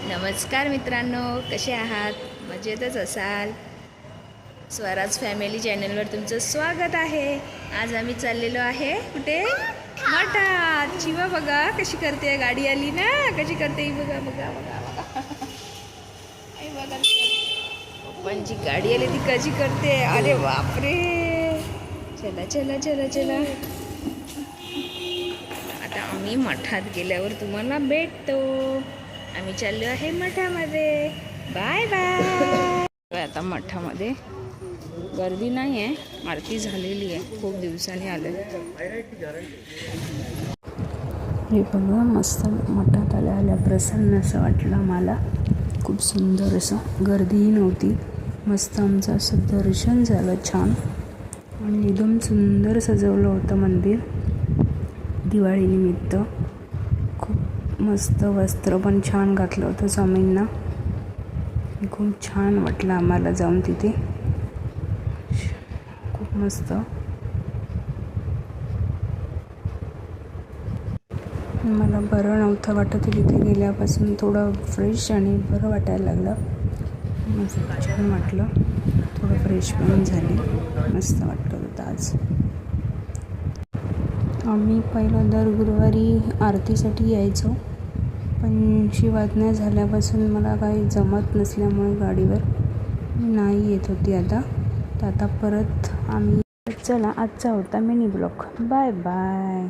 नमस्कार मित्रांनो, कसे आहात? मजेतच असाल. स्वराज फॅमिली चॅनलवर तुमचं स्वागत आहे. आज आम्ही चाललेलो आहे कुठे? मठात. शिवा बघा कशी करते, गाडी आली ना, कशी करते बघा बघा बघा बघा. आई बघा पप्पांची गाडी आली ती कशी करते. अरे बापरे. चला चला चला चला, आता आम्ही मठात गेल्यावर तुम्हाला भेटतो. आम्ही चाललो आहे मठामध्ये. Bye bye. आता मठामध्ये गर्दी नाही आहे, आरती झालेली आहे, खूप दिवसांनी आलं. हे बघा, मस्त मठात आल्या प्रसन्न असं वाटलं मला. खूप सुंदर असं, गर्दीही नव्हती. मस्त आमचं असं दर्शन झालं छान आणि एकदम सुंदर सजवलं होतं मंदिर दिवाळीनिमित्त. खूप मस्त वस्त्र पण छान घातलं होतं स्वामींना. खूप छान वाटलं आम्हाला जाऊन तिथे, खूप मस्त. मला बरं नव्हतं वाटत तिथे गेल्यापासून, थोडं फ्रेश आणि बरं वाटायला लागलं. मस्त छान वाटलं, थोडं फ्रेश पण झाली, मस्त वाटत होतं आज. आम्ही पहिलं दर गुरुवारी आरतीसाठी यायचो, पण शिवाज्ञा झाल्यापासून मला काही जमत नसल्यामुळे गाडीवर नाही येत होती आता. तर आता परत आम्ही. चला, आजचा होता मिनी ब्लॉग. Bye bye.